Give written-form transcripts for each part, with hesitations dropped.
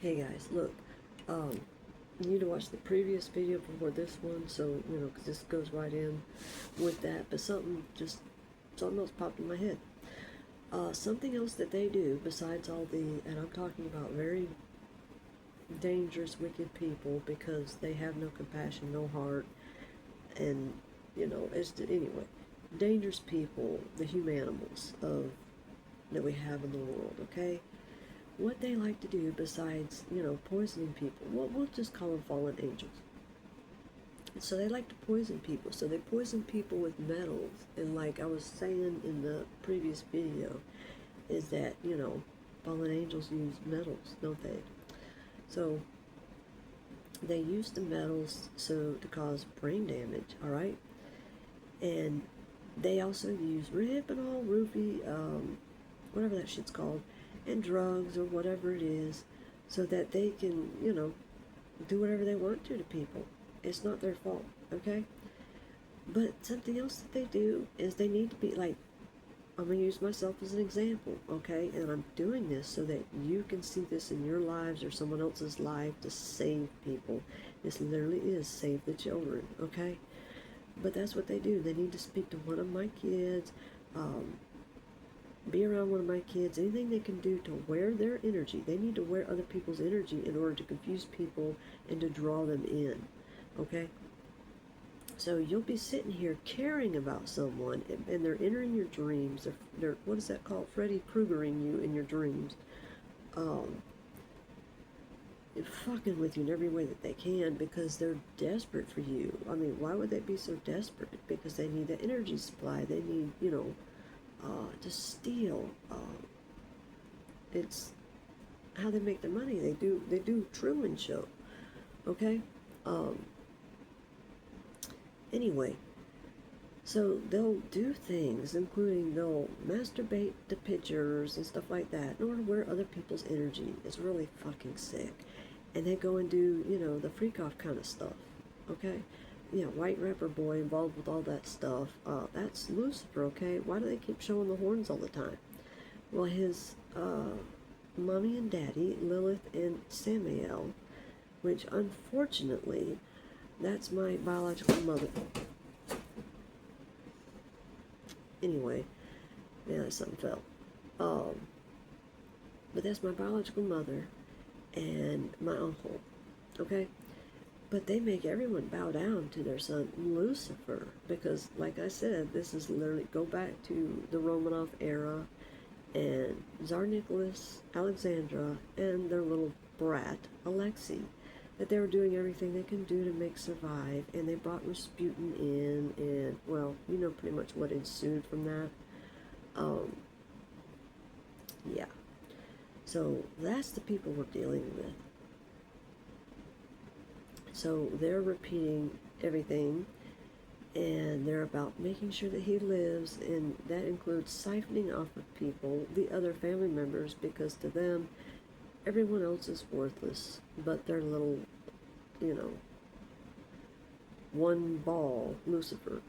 Hey guys, look, um, you need to watch the previous video before this one, so, because this goes right in with that, but something else popped in my head. Something else that they do, besides all and I'm talking about very dangerous, wicked people, because they have no compassion, no heart, and, anyway, dangerous people, the humanimals that we have in the world, okay? What they like to do besides, poisoning people, we'll just call them fallen angels. So they like to poison people. So they poison people with metals. And like I was saying in the previous video, is that, fallen angels use metals, don't they? So they use the metals to cause brain damage, all right? And they also use Rohypnol, roofie, whatever that shit's called, and drugs or whatever it is, so that they can, do whatever they want to people. It's not their fault, okay? But something else that they do is they need to be like, I'm going to use myself as an example, okay? And I'm doing this so that you can see this in your lives or someone else's life to save people. This literally is save the children, okay? But that's what they do. They need to speak to one of my kids, be around one of my kids, anything they can do to wear their energy. They need to wear other people's energy in order to confuse people and to draw them in, okay? So you'll be sitting here caring about someone, and they're entering your dreams. They're what is that called? Freddy Kruegering you in your dreams. Um, fucking with you in every way that they can because they're desperate for you. I mean, why would they be so desperate? Because they need the energy supply. They need, to steal. It's how they make their money. They do Truman Show. Okay. Anyway, so they'll do things, including they'll masturbate to pictures and stuff like that in order to wear other people's energy. It's really fucking sick. And they go and do, the freak off kind of stuff. Okay? Yeah, white rapper boy involved with all that stuff. That's Lucifer, okay? Why do they keep showing the horns all the time? Well, his mommy and daddy, Lilith and Samael, which unfortunately, that's my biological mother. Anyway, yeah, something fell. But that's my biological mother and my uncle, okay? But they make everyone bow down to their son Lucifer because, like I said, this is literally go back to the Romanov era and Tsar Nicholas, Alexandra, and their little brat Alexei, that they were doing everything they can do to make survive, and they brought Rasputin in, and well, pretty much what ensued from that. Yeah. So that's the people we're dealing with. So they're repeating everything, and they're about making sure that he lives, and that includes siphoning off of people, the other family members, because to them, everyone else is worthless, but their little, one ball, Lucifer.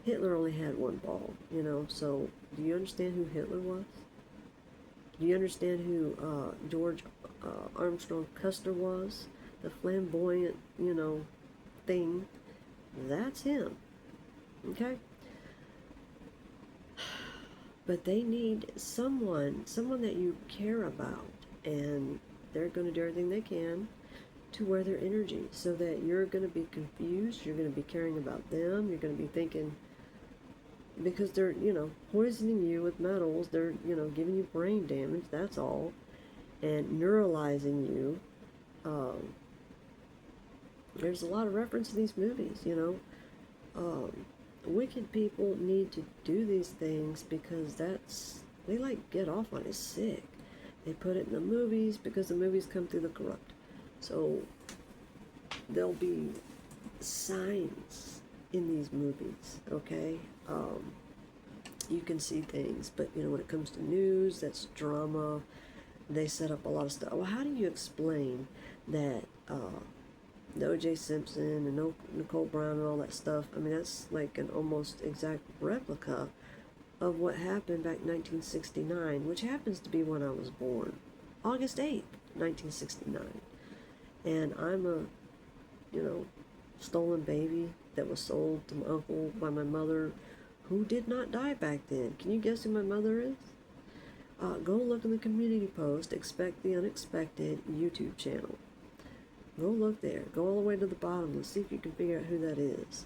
Hitler only had one ball, so do you understand who Hitler was? Do you understand who George Armstrong Custer was? The flamboyant, thing. That's him. Okay? But they need someone that you care about, and they're going to do everything they can to wear their energy so that you're going to be confused, you're going to be caring about them, you're going to be thinking, because they're, poisoning you with metals, they're, giving you brain damage, that's all, and neuralizing you. There's a lot of reference to these movies, wicked people need to do these things because they like get off on it sick. They put it in the movies because the movies come through the corrupt. So there'll be signs in these movies, okay? You can see things, but when it comes to news, that's drama. They set up a lot of stuff. Well, how do you explain that the O.J. Simpson and Nicole Brown and all that stuff? I mean, that's like an almost exact replica of what happened back in 1969, which happens to be when I was born. August 8th, 1969. And I'm a, stolen baby that was sold to my uncle by my mother, who did not die back then. Can you guess who my mother is? Go look in the community post, Expect the Unexpected YouTube channel. Go look there. Go all the way to the bottom. Let's see if you can figure out who that is.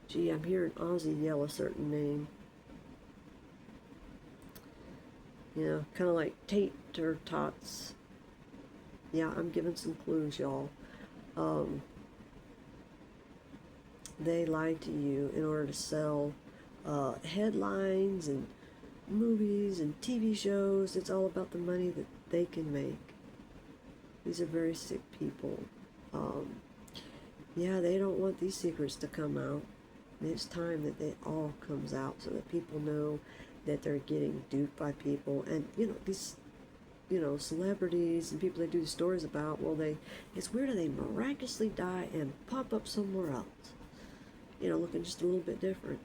Gee, I'm hearing Ozzy yell a certain name. Kind of like Tater Tots. Yeah, I'm giving some clues, y'all. They lie to you in order to sell headlines and movies and TV shows. It's all about the money that they can make. These are very sick people. They don't want these secrets to come out. It's time that it all comes out so that people know that they're getting duped by people. And, these, celebrities and people they do stories about, it's weird how they miraculously die and pop up somewhere else. Looking just a little bit different.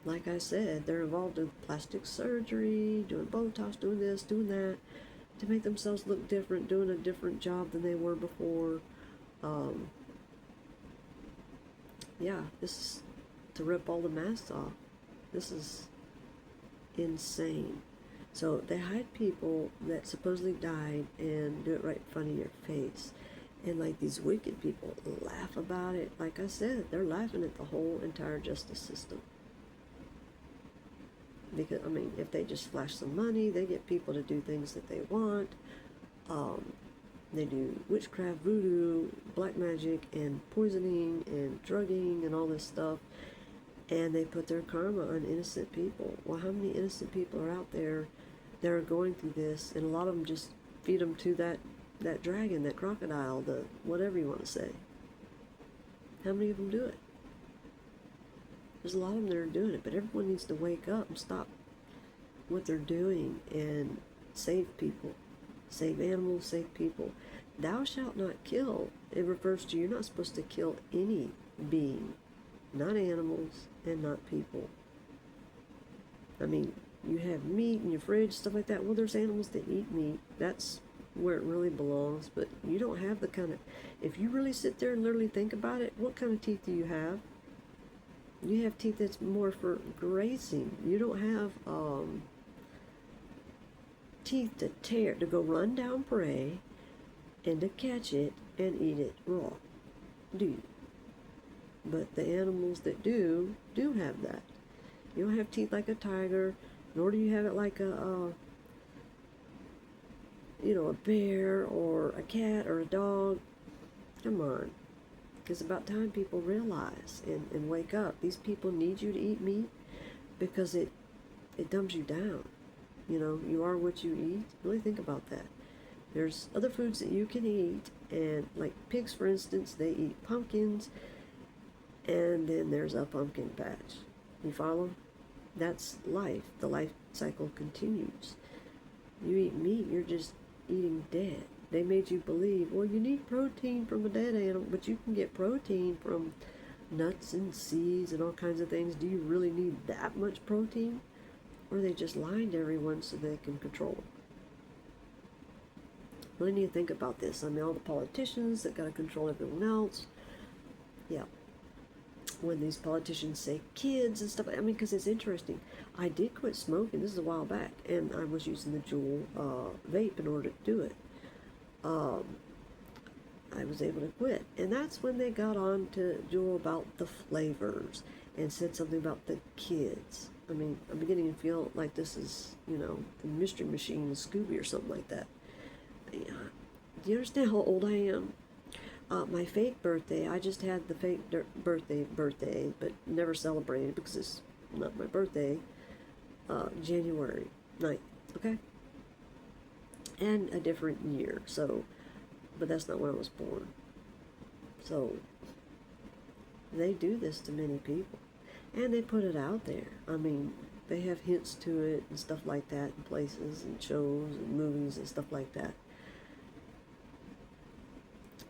Like I said, they're involved in plastic surgery, doing Botox, doing this, doing that, to make themselves look different, doing a different job than they were before. This is to rip all the masks off. This is insane. So they hide people that supposedly died and do it right in front of your face. And like these wicked people laugh about it. Like I said, they're laughing at the whole entire justice system. Because, if they just flash some money, they get people to do things that they want. They do witchcraft, voodoo, black magic, and poisoning, and drugging, and all this stuff. And they put their karma on innocent people. Well, how many innocent people are out there that are going through this? And a lot of them just feed them to that dragon, that crocodile, the whatever you want to say. How many of them do it? There's a lot of them that are doing it, but everyone needs to wake up and stop what they're doing and save people. Save animals, save people. Thou shalt not kill. It refers to you're not supposed to kill any being. Not animals and not people. You have meat in your fridge, stuff like that. Well, there's animals that eat meat. That's where it really belongs. But you don't have the kind of... If you really sit there and literally think about it, what kind of teeth do you have? You have teeth that's more for grazing. You don't have teeth to tear, to go run down prey and to catch it and eat it raw. Do you? But the animals that do have that. You don't have teeth like a tiger, nor do you have it like a bear or a cat or a dog. Come on. It's about time people realize and wake up. These people need you to eat meat because it dumbs you down. You are what you eat. Really think about that. There's other foods that you can eat, and like pigs, for instance, they eat pumpkins, and then there's a pumpkin patch. You follow? That's life. The life cycle continues. You eat meat, you're just eating dead. They made you believe, well, you need protein from a dead animal, but you can get protein from nuts and seeds and all kinds of things. Do you really need that much protein? Or are they just lying to everyone so they can control them? Really need to think about this. All the politicians that got to control everyone else. Yeah. When these politicians say kids and stuff, because it's interesting. I did quit smoking. This is a while back, and I was using the Juul vape in order to do it. I was able to quit. And that's when they got on to Juul about the flavors and said something about the kids. I'm beginning to feel like this is, the Mystery Machine with Scooby or something like that. Do you understand how old I am? My fake birthday, I just had the fake birthday, but never celebrated because it's not my birthday, January 9th, okay? And a different year, but that's not when I was born. So, they do this to many people. And they put it out there. They have hints to it and stuff like that in places and shows and movies and stuff like that.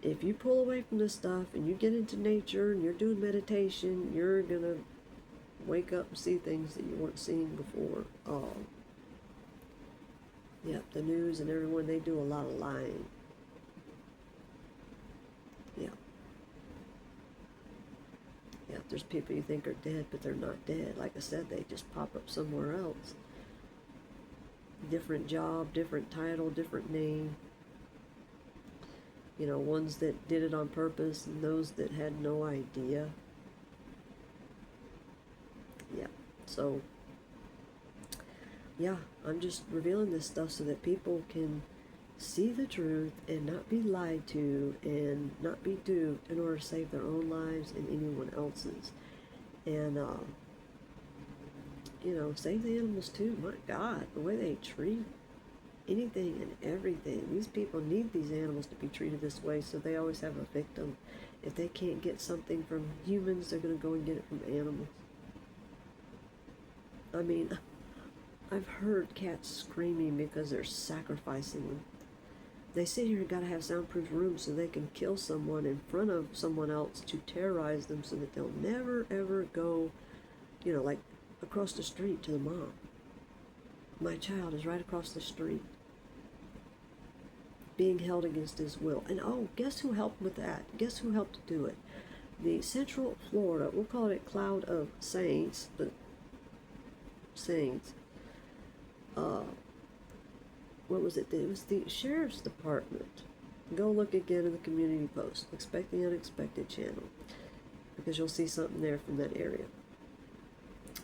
If you pull away from this stuff and you get into nature and you're doing meditation, you're going to wake up and see things that you weren't seeing before. The news and everyone, they do a lot of lying. there's people you think are dead, but they're not dead. Like I said, they just pop up somewhere else. Different job, different title, different name. You know, ones that did it on purpose and those that had no idea. Yeah, so, yeah, I'm just revealing this stuff so that people can see the truth and not be lied to and not be duped in order to save their own lives and anyone else's. And, you know, save the animals too. My God, the way they treat anything and everything. These people need these animals to be treated this way, so they always have a victim. If they can't get something from humans, they're going to go and get it from animals. I mean, I've heard cats screaming because they're sacrificing them. They sit here and gotta have soundproof rooms so they can kill someone in front of someone else to terrorize them so that they'll never ever go, you know, like across the street to the mom. My child is right across the street, being held against his will. And oh, guess who helped with that? Guess who helped do it? The Central Florida, we'll call it Cloud of Saints, but Saints. What was it? It was the Sheriff's Department. Go look again in the community post. Expect the Unexpected channel, because you'll see something there from that area.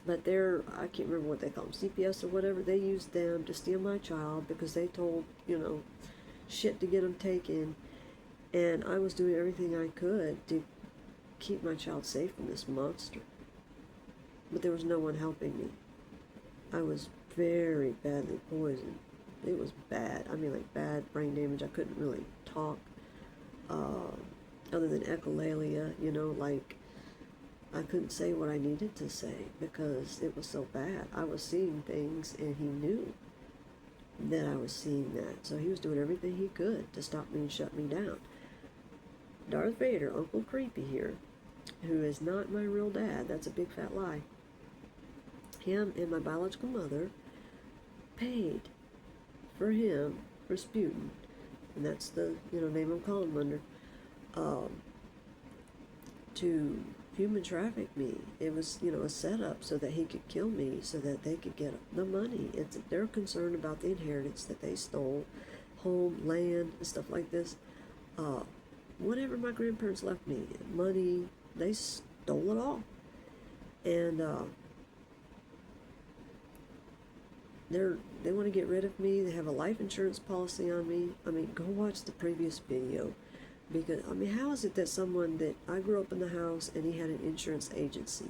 But they're, I can't remember what they call them, CPS or whatever, they used them to steal my child because they told, you know, shit to get them taken. And I was doing everything I could to keep my child safe from this monster. But there was no one helping me. I was very badly poisoned. It was bad. I mean, like bad brain damage. I couldn't really talk, other than echolalia, you know, like I couldn't say what I needed to say because it was so bad. I was seeing things and he knew that I was seeing that. So he was doing everything he could to stop me and shut me down. Darth Vader, Uncle Creepy here, who is not my real dad. That's a big fat lie. Him and my biological mother paid for him, Rasputin, and that's the, you know, name I'm calling him under, to human traffic me. It was, you know, a setup so that he could kill me, so that they could get the money. They're concerned about the inheritance that they stole, home, land, and stuff like this. Whatever my grandparents left me, money, they stole it all. And, they want to get rid of me. They have a life insurance policy on me. I mean, go watch the previous video. Because, I mean, how is it that someone that I grew up in the house and he had an insurance agency,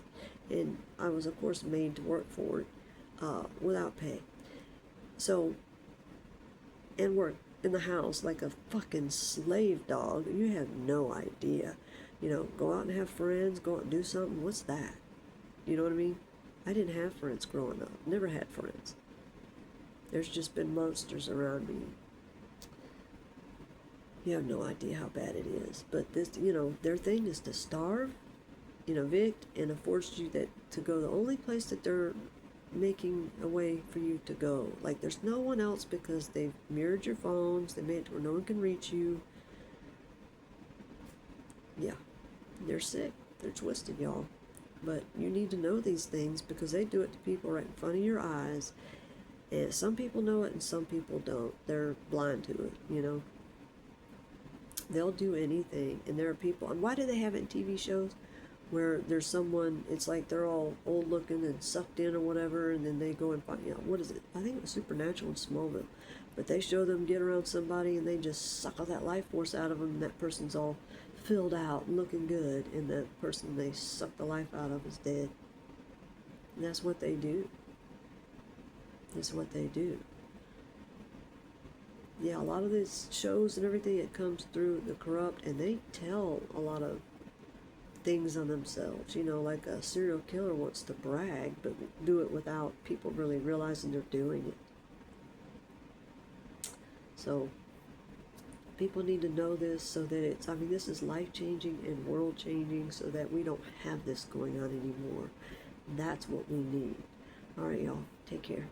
and I was, of course, made to work for it without pay. So, and work in the house like a fucking slave dog. You have no idea. You know, go out and have friends, go out and do something. What's that? You know what I mean? I didn't have friends growing up. Never had friends. There's just been monsters around me. You have no idea how bad it is. But this, you know, their thing is to starve, you know, evict, and to force you to go the only place that they're making a way for you to go. Like, there's no one else because they've mirrored your phones. They made it where no one can reach you. Yeah, they're sick. They're twisted, y'all. But you need to know these things because they do it to people right in front of your eyes. And some people know it and some people don't. They're blind to it, you know. They'll do anything. And there are people, and why do they have it in TV shows where there's someone, it's like they're all old looking and sucked in or whatever, and then they go and find, you know, what is it? I think it was Supernatural in Smallville. But they show them get around somebody and they just suck all that life force out of them, and that person's all filled out and looking good, and the person they suck the life out of is dead. And that's what they do. That's what they do. Yeah, a lot of these shows and everything, it comes through the corrupt, and they tell a lot of things on themselves. You know, like a serial killer wants to brag, but do it without people really realizing they're doing it. So, people need to know this so that it's, I mean, this is life-changing and world-changing so that we don't have this going on anymore. That's what we need. All right, y'all. Take care.